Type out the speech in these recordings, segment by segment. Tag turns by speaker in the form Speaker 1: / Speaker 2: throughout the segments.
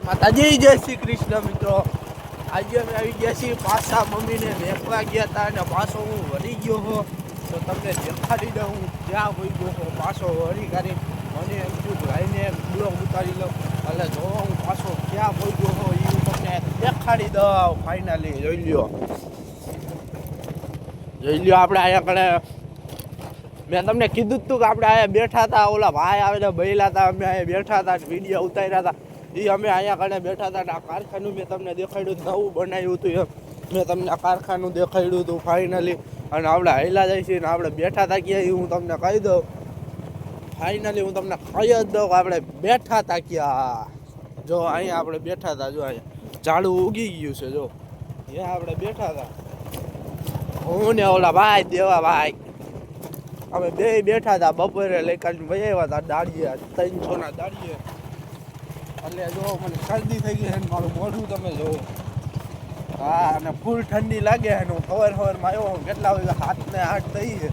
Speaker 1: માતાજી જય શ્રી કૃષ્ણ મિત્રો. આજે અમે આવી ગયા છીએ પાછા મમ્મીને મેકવા ગયા હતા અને પાછો હું વળી ગયો હો તો તમને દેખાડી દઉં હું ક્યાં હોઈ ગયો હો. પાછો વળી કરી મને એમ થયું ભાઈને બ્લોગ ઉતારી લઉં એટલે જો હું પાછો ક્યાં હોઈ ગયો હો એ હું તમને દેખાડી દઉં. ફાઇનલી જોઈ લ્યો આપણે અહીંયા કણે મેં તમને કીધું હતું કે આપણે અહીંયા બેઠા હતા, ઓલા ભાઈ આવીને બહેલા હતા, અમે અહીંયા બેઠા હતા, વિડીયો ઉતાર્યા હતા. એ અમે અહીંયા કણે બેઠા હતા. આ કારખાનું મેં તમને દેખાડ્યું, નવું બનાવ્યું હતું એમ મેં તમને આ કારખાનું દેખાડ્યું હતું ફાઇનલી. અને આપણે હાલ્યા જાય છે ને આપણે બેઠા હતા ક્યાં એ હું તમને કહી દઉં. ફાઇનલી હું તમને કહી જ દઉં કે આપણે બેઠા હતા ક્યાં. જો અહીંયા આપણે બેઠા હતા, જો અહીંયા ઝાડું ઉગી ગયું છે, જો અહીંયા આપણે બેઠા હતા હું ને ઓલા ભાઈ દેવા ભાઈ અમે બે બેઠા હતા. બપોરે લઈ કાઢીને વયા હતા દાડીએ 300 દાડીએ. એટલે જો મને શરદી થઈ ગઈ છે ને મારું મોઢું તમે જોવો. હા અને ફૂલ ઠંડી લાગે છે ને હું સવારમાં આવ્યો હું કેટલા વાગે 7 ને 8 થઈ છે.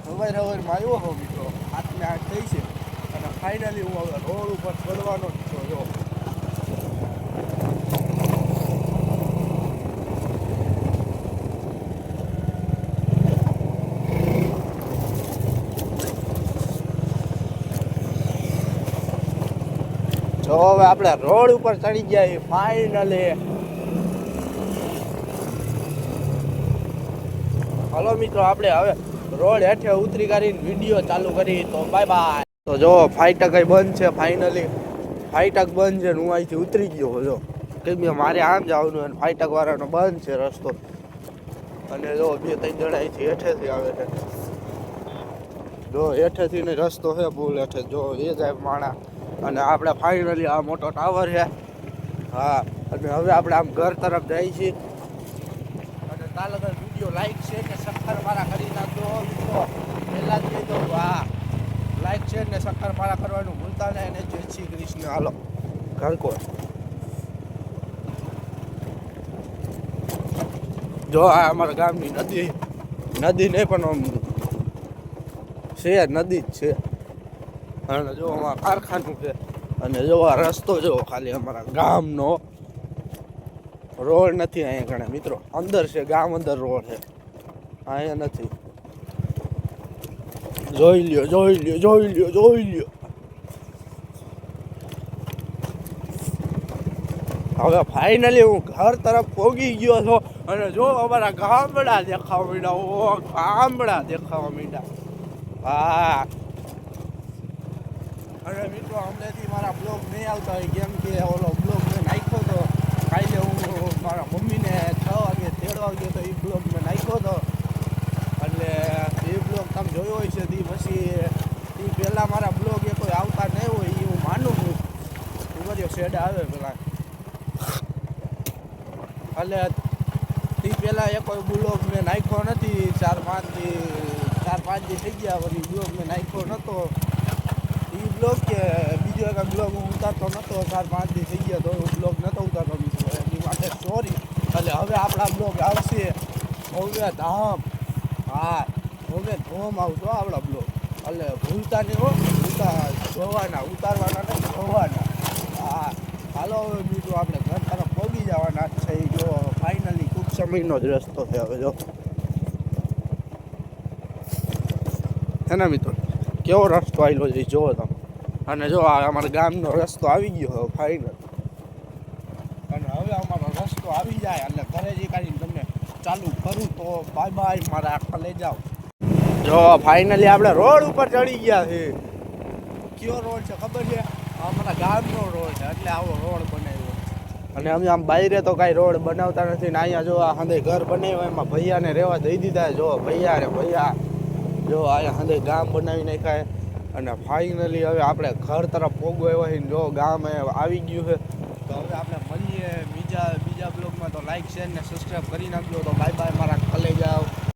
Speaker 1: સવારમાં આવ્યો હું મિત્રો 7 ને 8 થઈ છે અને ફાઇનલી હું હવે રોડ ઉપર ચડવાનો જ છું. જો તો હવે આપણે રોડ ઉપર ચડી ગયા ફાઇનલી. હલો મિત્રો, આપણે હવે રોડ હેઠે ઉતરી કરીને વિડીયો ચાલુ કરી. તો બાય બાય. તો જો ફાઈટક બંધ છે ફાઇનલી. ફાઈટક બંધ છે હું અહીંથી ઉતરી ગયો જો કેમ કે મારે આમ જવાનું અને ફાઈટક વાળાનો બંધ છે રસ્તો. અને જો 2-3 જણા અહીંથી હેઠેથી આવે છે. જો હેઠેથી ને રસ્તો છે પુલ હેઠે, જો એ જાય માણા. અને આપણે ફાઇનલી આ મોટો ટાવર છે. હા અને હવે આપણે આમ ઘર તરફ જઈએ છીએ. અને ચાલો વિડીયો લાઈક છે ને સક્કર મારા કરી નાખજો મિત્રો. પહેલાં જ કહી દઉં, હા લાઈક છે ને સક્કર મારા કરવાનું ભૂલતા નહીં. અને જય શ્રી કૃષ્ણ. હાલો ઘરકોર. જો આ અમારા ગામની નદી નહીં પણ આમ છે, નદી જ છે. અને જો અમારા કારખાનું છે. અને જો આ રસ્તો જો ખાલી અમારા ગામનો રોડ નથી અહીંયા ઘણા મિત્રો. અંદર છે ગામ અંદર રોડ છે, અહીંયા નથી. જોઈ લ્યો. હવે ફાઇનલી હું ઘર તરફ પહોંચી ગયો છું. અને જો અમારા ગામડા દેખાવા માંડ્યા. હા અને મિત્રો અમરેથી મારા બ્લોગ નહીં આવતા હોય કેમ કે ઓલો બ્લોગ મેં નાખ્યો હતો કાલે. હું મારા મમ્મીને 6 વાગે તેડવા ગયો તો એ બ્લોગ મેં નાખ્યો હતો. એટલે એ બ્લોગ તમે જોયો હોય છે. તે પછી એ પહેલાં મારા બ્લોગ એ કોઈ આવતા નહીં હોય એ હું માનું છું. એ બધો શેડ આવે પહેલાં. એટલે તે પહેલાં એ કોઈ બ્લોગ મેં નાખ્યો નથી. 4-5 દી થઈ ગયા વળી બ્લોગ મેં નાખ્યો નહોતો. એ બ્લોગ કે બીજો એક બ્લોગ હું ઉતારતો નહોતો. 4-5 દી થઈ ગયા તો હું બ્લોગ નહોતો ઉતારતો મિત્રો. એની માટે સોરી. એટલે હવે આપણા બ્લોગ આવશે ભવ્ય ધામ. હા ભવ્ય ધોમ આવતો આપણા બ્લોગ. એટલે ભૂલતા નહીં હો, જોવાના ઉતારવાના નહીં જોવાના. હા હાલો હવે બીજું આપણે ઘર તરફ પહોંચી જવાના છે. જો ફાઇનલી ટૂંક સમયનો જ રસ્તો છે હવે. જો હે ને મિત્રો કેવો રસ્તો આવેલો છે જુઓ તમે. અને જો આ અમારા ગામનો રસ્તો આવી ગયો ફાઇનલ. અને હવે અમારો રસ્તો આવી જાય એટલે ઘરે જઈ કાઢીને તમને ચાલુ કરું. તો બાય બાય મારા આખા લઈ જાઓ. જો ફાઇનલી આપણે રોડ ઉપર ચડી ગયા છે. કયો રોડ છે ખબર છે? અમારા ગામનો રોડ છે એટલે આવો રોડ બનાવ્યો. અને અમે આમ બાયરે તો કાંઈ રોડ બનાવતા નથી ને અહીંયા જો આ હંદે ઘર બનાવ્યો એમાં ભૈયાને રહેવા દઈ દીધા. જો ભૈયા જો અહીંયા હંદે ગામ બનાવી નાખાય. અને ફાઇનલી હવે આપણે ઘર તરફ પોગો એવો છે. જો ગામ આવી ગયું છે. તો હવે આપણે મળીએ બીજા બ્લોગમાં. તો લાઈક શેર ને સબસ્ક્રાઈબ કરી નાખજો. તો બાય બાય મારા કલે જાઓ.